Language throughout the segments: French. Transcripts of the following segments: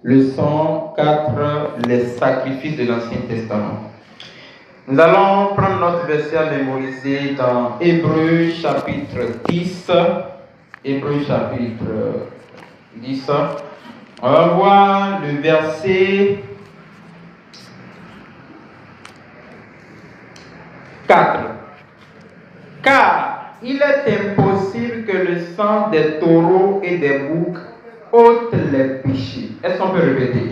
Leçon 4, les sacrifices de l'Ancien Testament. Nous allons prendre notre verset à mémoriser dans Hébreux chapitre 10. Hébreux chapitre 10. On va voir le verset 4. Car il est impossible que le sang des taureaux et des boucs ôte les péchés. Est-ce qu'on peut répéter?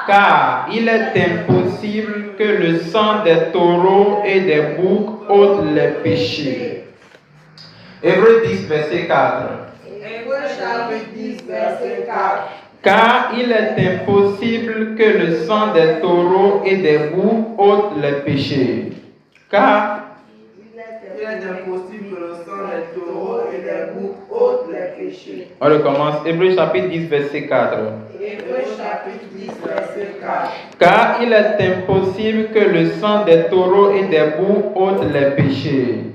Car il est impossible que le sang des taureaux et des boucs ôte les péchés. Hébreux 10, verset 4. Hébreux chapitre 10, verset 4. Car il est impossible que le sang des taureaux et des boucs ôte les péchés. Car il est impossible que le sang des taureaux et des boucs ôte les péchés. On recommence. Hébreux chapitre 10, verset 4. Hébreux chapitre 10, verset 4. Car il est impossible que le sang des taureaux et des boucs ôte les péchés.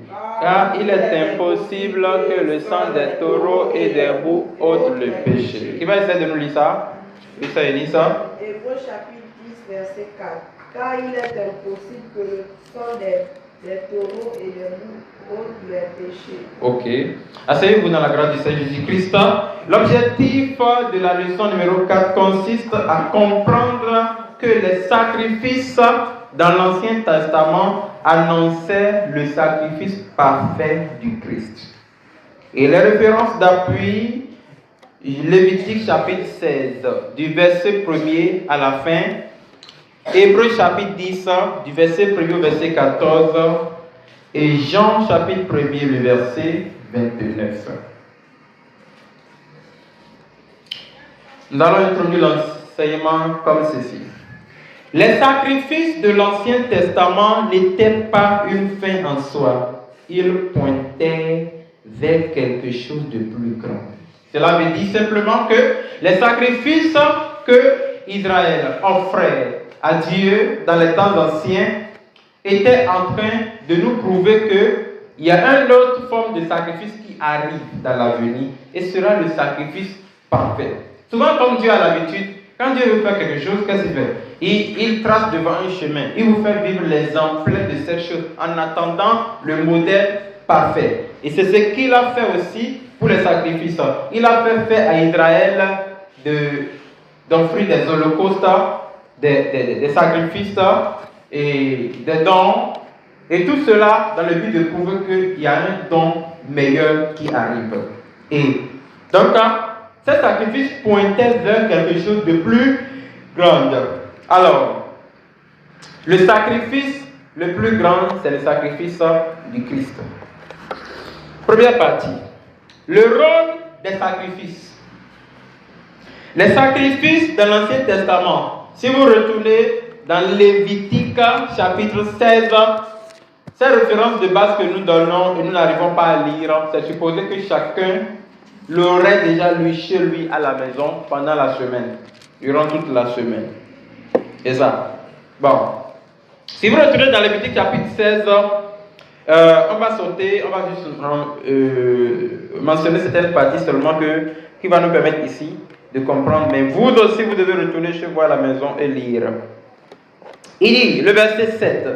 Car il est impossible que le sang des taureaux et des boucs ôte le péché. Qui va essayer de nous lire ça? Oui, ça, il lit ça. Hébreux chapitre 10, verset 4. Car il est impossible que le sang des taureaux et des boucs ôte les péchés. Ok. Asseyez-vous dans la grâce du Seigneur Jésus-Christ. L'objectif de la leçon numéro 4 consiste à comprendre que les sacrifices dans l'Ancien Testament annonçaient le sacrifice parfait du Christ. Et les références d'appui, Lévitique chapitre 16, du verset 1er à la fin, Hébreux chapitre 10, du verset 1er au verset 14, et Jean chapitre 1er, le verset 29. Nous allons introduire l'enseignement comme ceci. Les sacrifices de l'Ancien Testament n'étaient pas une fin en soi. Ils pointaient vers quelque chose de plus grand. Cela veut dire simplement que les sacrifices que Israël offrait à Dieu dans les temps anciens étaient en train de nous prouver qu'il y a une autre forme de sacrifice qui arrive dans l'avenir et sera le sacrifice parfait. Souvent, comme Dieu a l'habitude, quand Dieu veut faire quelque chose, qu'est-ce qu'il fait? Il trace devant un chemin. Il vous fait vivre les emblèmes de cette chose en attendant le modèle parfait. Et c'est ce qu'il a fait aussi pour les sacrifices. Il a fait faire à Israël d'offrir des holocaustes, des sacrifices et des dons. Et tout cela dans le but de prouver qu'il y a un don meilleur qui arrive. Et donc, ces sacrifices pointaient vers quelque chose de plus grand. Alors, le sacrifice le plus grand, c'est le sacrifice du Christ. Première partie. Le rôle des sacrifices. Les sacrifices de l'Ancien Testament. Si vous retournez dans Lévitique chapitre 16, ces références de base que nous donnons et nous n'arrivons pas à lire, c'est supposé que chacun l'aurait déjà lui chez lui à la maison pendant la semaine, durant toute la semaine. C'est ça. Bon. Si vous retournez dans Lévitique chapitre 16, on va sauter, on va juste mentionner certaines parties seulement qui va nous permettre ici de comprendre. Mais vous aussi, vous devez retourner chez vous à la maison et lire. Il dit, le verset 7.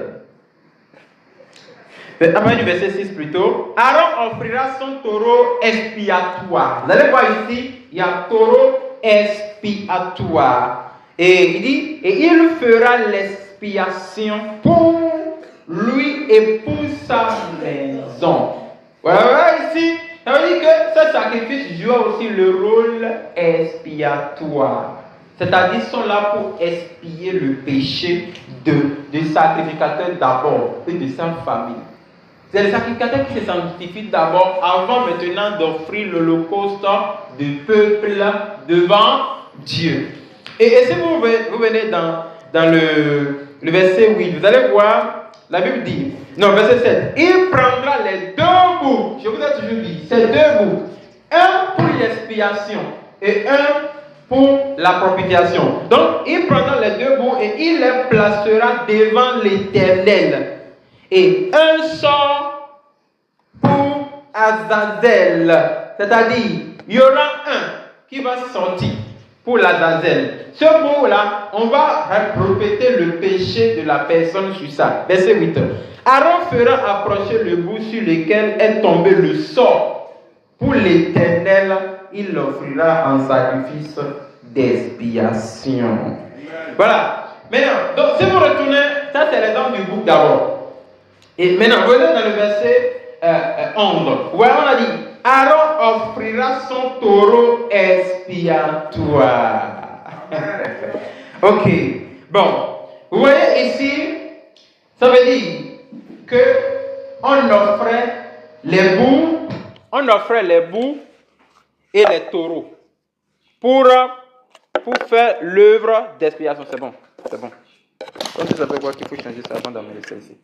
Après du verset 6 plutôt, Aaron offrira son taureau expiatoire. Vous allez voir ici, il y a taureau expiatoire. Et il dit, et il fera l'expiation pour lui et pour sa maison. Voilà, ici, ça veut dire que ce sacrifice joue aussi le rôle expiatoire. C'est-à-dire qu'ils sont là pour expier le péché du sacrificateur d'abord et de sa famille. C'est le sacrificateur qui se sanctifie d'abord avant maintenant d'offrir l'holocauste du peuple devant Dieu. Et si vous venez dans le verset 8, vous allez voir, la Bible dit, non, verset 7, il prendra les deux boucs, je vous ai toujours dit, ces deux boucs, un pour l'expiation et un pour la propitiation. Donc, il prendra les deux boucs et il les placera devant l'Éternel. Et un sort pour Azazel. C'est-à-dire, il y aura un qui va sortir pour l'Azazel. Ce mot-là, on va répéter le péché de la personne sur ça. Verset 8. Aaron fera approcher le bout sur lequel est tombé le sort. Pour l'Éternel, il l'offrira en sacrifice d'expiation. Voilà. Maintenant, donc, si vous retournez, ça c'est l'exemple du bouc d'abord. Et maintenant, vous allez dans le verset 11. Voilà, on a dit, Aaron offrira son taureau expiatoire. Ok. Bon. Vous voyez ici, ça veut dire que on offrait les boucs et les taureaux pour faire l'œuvre d'expiation. C'est bon. Comme vous savez quoi qu'il faut changer ça avant d'amener ça ici.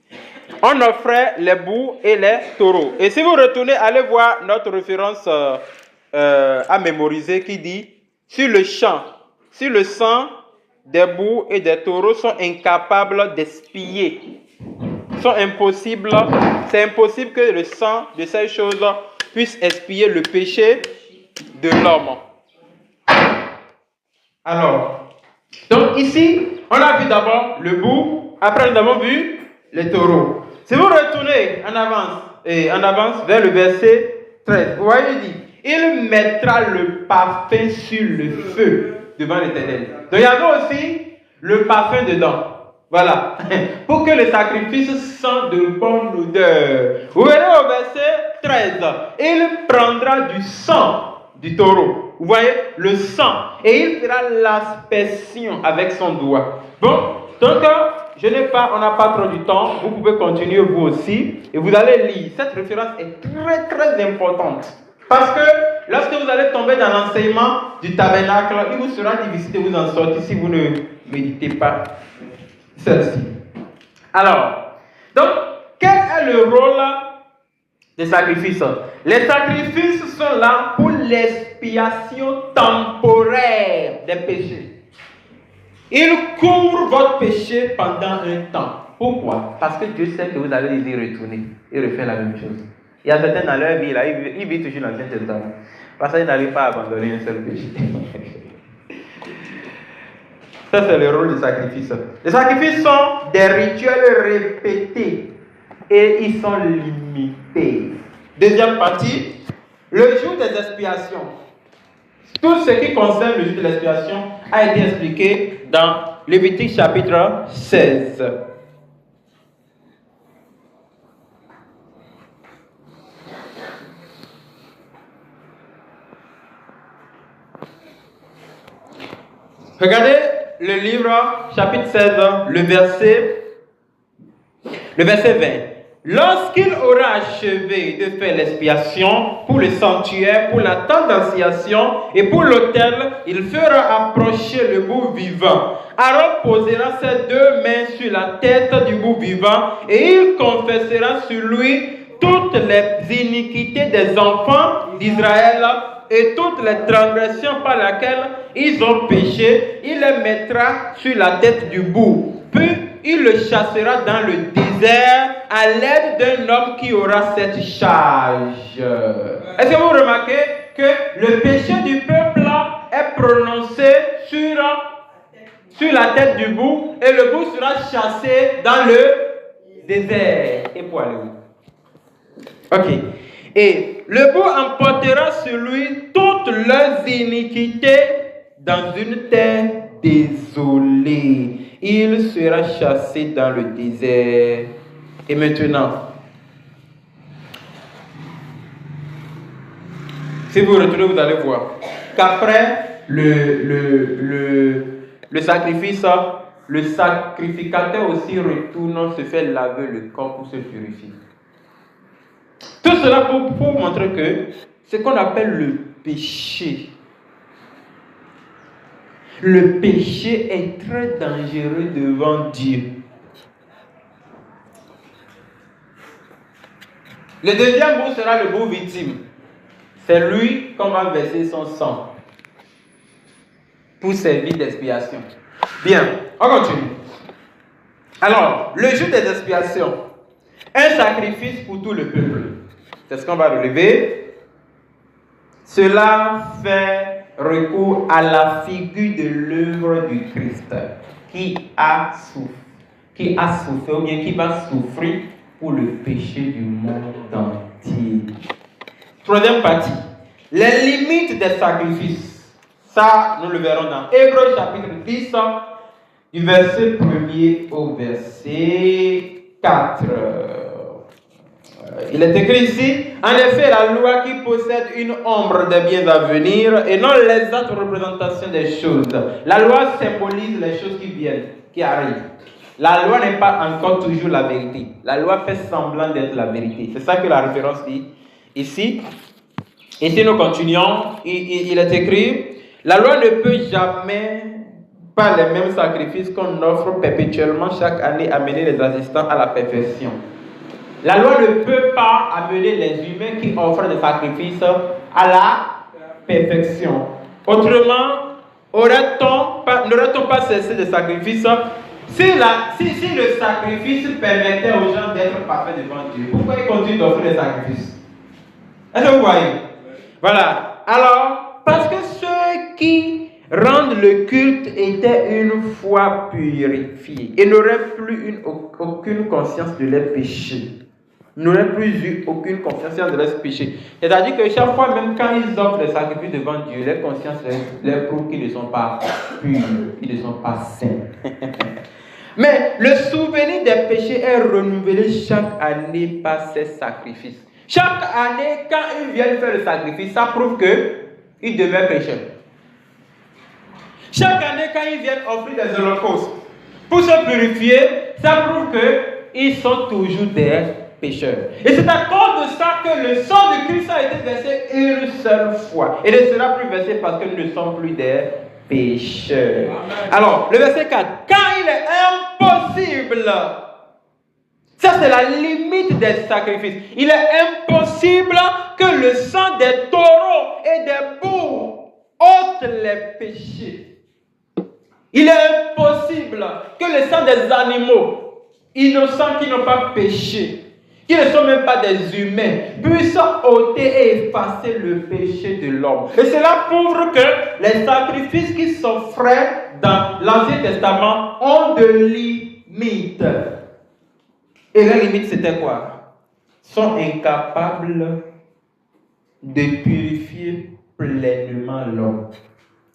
On offrait les boucs et les taureaux. Et si vous retournez, allez voir notre référence à mémoriser qui dit sur le champ, si le sang des boucs et des taureaux sont incapables d'expier, c'est impossible que le sang de ces choses puisse expier le péché de l'homme. Alors, donc ici, on a vu d'abord le bouc, après nous avons vu les taureaux. Si vous retournez en avance vers le verset 13, vous voyez, il dit, il mettra le parfum sur le feu devant l'Éternel. Donc il y avait aussi le parfum dedans. Voilà. Pour que le sacrifice sente de bonne odeur. Vous verrez au verset 13, il prendra du sang du taureau. Vous voyez, le sang. Et il fera l'aspersion avec son doigt. Bon, donc, on n'a pas trop du temps. Vous pouvez continuer vous aussi. Et vous allez lire. Cette référence est très, très importante. Parce que lorsque vous allez tomber dans l'enseignement du tabernacle, il vous sera difficile de vous en sortir si vous ne méditez pas celle-ci. Alors, donc, quel est le rôle des sacrifices? Les sacrifices sont là pour l'expiation temporaire des péchés. Ils couvrent votre péché pendant un temps. Pourquoi? Parce que Dieu sait que vous allez y retourner et refaire la même chose. Il y a certains dans leur vie, là, ils vivent toujours l'Ancien Testament. Parce qu'ils n'arrivent pas à abandonner un seul péché. Ça, c'est le rôle du sacrifice. Les sacrifices sont des rituels répétés et ils sont limités. Deuxième partie, le jour des expiations. Tout ce qui concerne le jour de l'expiation a été expliqué dans Lévitique chapitre 16. Regardez le livre, chapitre 16, le verset 20. Lorsqu'il aura achevé de faire l'expiation pour le sanctuaire, pour la tente d'assignation et pour l'autel, il fera approcher le bouc vivant. Aaron posera ses deux mains sur la tête du bouc vivant et il confessera sur lui toutes les iniquités des enfants d'Israël et toutes les transgressions par lesquelles ils ont péché. Il les mettra sur la tête du bouc. Puis il le chassera dans le désert à l'aide d'un homme qui aura cette charge. Est-ce que vous remarquez que le péché du peuple est prononcé sur la tête du bouc et le bouc sera chassé dans le désert? Et pour aller où? Ok. Et le bouc emportera sur lui toutes leurs iniquités dans une terre désolée. Il sera chassé dans le désert. Et maintenant, si vous retournez, vous allez voir qu'après le sacrifice, le sacrificateur aussi retourne se faire laver le corps pour se purifier. Tout cela pour montrer que ce qu'on appelle le péché. Le péché est très dangereux devant Dieu. Le deuxième bouc sera le bouc victime. C'est lui qu'on va verser son sang pour servir d'expiation. Bien, on continue. Alors, le jour des expiations, un sacrifice pour tout le peuple. C'est ce qu'on va relever. Cela fait recours à la figure de l'œuvre du Christ qui a souffert ou bien qui va souffrir pour le péché du monde entier. Troisième partie, les limites des sacrifices. Ça, nous le verrons dans Hébreux chapitre 10, du verset 1er au verset 4. Il est écrit ici, en effet, la loi qui possède une ombre des biens à venir et non l'exacte représentation des choses. La loi symbolise les choses qui viennent, qui arrivent. La loi n'est pas encore toujours la vérité. La loi fait semblant d'être la vérité. C'est ça que la référence dit ici. Ici, nous continuons. Il est écrit, la loi ne peut jamais, par les mêmes sacrifices qu'on offre perpétuellement chaque année, amener les assistants à la perfection. La loi ne peut pas amener les humains qui offrent des sacrifices à la perfection. Autrement, n'aurait-on pas cessé de sacrifices si le sacrifice permettait aux gens d'être parfaits devant Dieu? Pourquoi ils continuent d'offrir des sacrifices? Est-ce que vous voyez? Voilà. Alors, parce que ceux qui rendent le culte étaient une fois purifiés et n'auraient plus aucune conscience de leurs péchés. N'auraient plus eu aucune conscience de leurs péchés. C'est-à-dire que chaque fois, même quand ils offrent les sacrifices devant Dieu, leur conscience leur prouve qu'ils ne sont pas purs, qu'ils ne sont pas saints. Mais le souvenir des péchés est renouvelé chaque année par ces sacrifices. Chaque année, quand ils viennent faire le sacrifice, ça prouve qu'ils demeurent pécheurs. Chaque année, quand ils viennent offrir des holocaustes pour se purifier, ça prouve qu'ils sont toujours des pécheurs. Et c'est à cause de ça que le sang de Christ a été versé une seule fois. Et ne sera plus versé parce que nous ne sommes plus des pécheurs. Alors, le verset 4. Car il est impossible, ça c'est la limite des sacrifices, il est impossible que le sang des taureaux et des boucs ôte les péchés. Il est impossible que le sang des animaux innocents qui n'ont pas péché, qui ne sont même pas des humains, puissent ôter et effacer le péché de l'homme. Et cela prouve que les sacrifices qui s'offraient dans l'Ancien Testament ont de limites. Et la limite, c'était quoi? Sont incapables de purifier pleinement l'homme.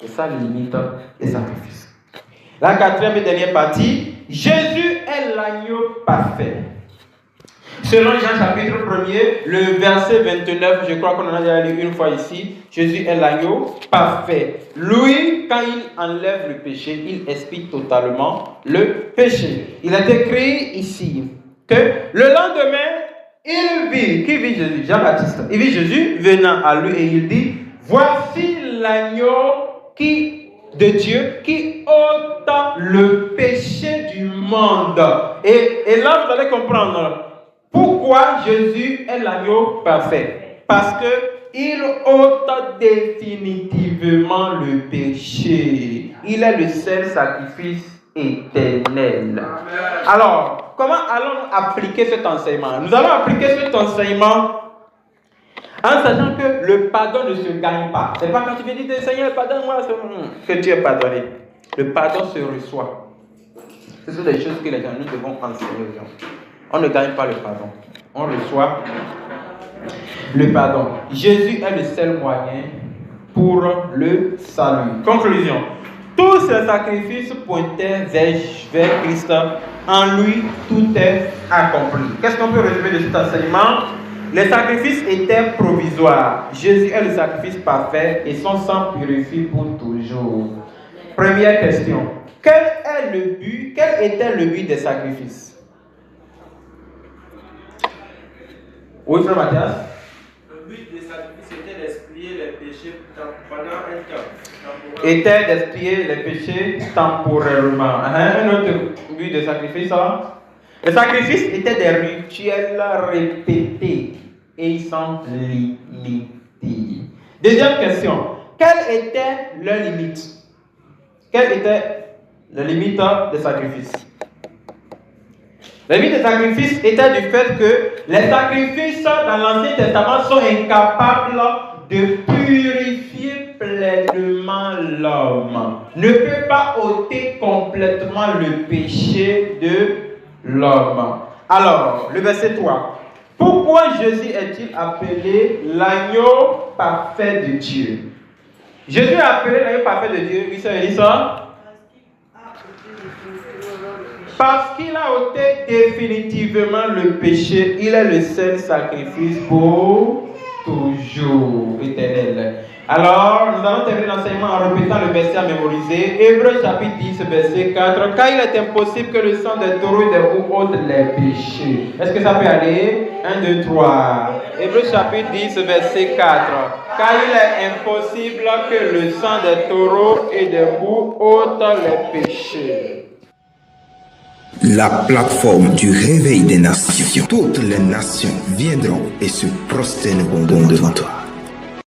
C'est ça la limite des sacrifices. La quatrième et dernière partie, Jésus est l'agneau parfait. Selon Jean chapitre 1er, le verset 29, je crois qu'on en a déjà lu une fois ici, Jésus est l'agneau parfait. Lui, quand il enlève le péché, il expie totalement le péché. Il est écrit ici que le lendemain, il vit, qui vit Jésus? Jean-Baptiste. Il vit Jésus venant à lui et il dit, voici l'agneau de Dieu qui ôte le péché du monde. Et là, vous allez comprendre pourquoi Jésus est l'agneau parfait. Parce qu'il ôte définitivement le péché. Il est le seul sacrifice éternel. Alors, comment allons-nous appliquer cet enseignement? Nous allons appliquer cet enseignement en sachant que le pardon ne se gagne pas. Ce n'est pas quand tu viens dire Seigneur, pardonne-moi que tu es pardonné. Le pardon se reçoit. Ce sont des choses que les gens, nous devons enseigner aux gens. On ne gagne pas le pardon. On reçoit le pardon. Jésus est le seul moyen pour le salut. Conclusion. Tous ces sacrifices pointaient vers Christ. En lui, tout est accompli. Qu'est-ce qu'on peut résumer de cet enseignement? Les sacrifices étaient provisoires. Jésus est le sacrifice parfait et son sang purifie pour toujours. Première question. Quel était le but des sacrifices? Oui, frère Mathias? Le but des sacrifices était d'expier les péchés pendant un temps. Était d'expier les péchés temporairement. Un autre but des sacrifices, les sacrifices étaient des rituels répétés et ils sont limités. Deuxième question. Quelle était leur limite? Quelle était la limite des sacrifices? La limite des sacrifices était du fait que les sacrifices dans l'Ancien Testament sont incapables de purifier pleinement l'homme, ne peut pas ôter complètement le péché de l'homme. Alors, le verset 3. Pourquoi Jésus est-il appelé l'agneau parfait de Dieu? Jésus est appelé l'agneau parfait de Dieu. Oui, ça veut dire ça? Parce qu'il a ôté définitivement le péché. Il est le seul sacrifice pour toujours, éternel. Alors, nous allons terminer l'enseignement en répétant le verset à mémoriser. Hébreux chapitre 10, verset 4. Car il est impossible que le sang des taureaux et des boucs ôte les péchés. Est-ce que ça peut aller? 1, 2, 3. Hébreux chapitre 10, verset 4. Car il est impossible que le sang des taureaux et des boucs ôte les péchés. La plateforme du réveil des nations. Toutes les nations viendront et se prosterneront devant toi.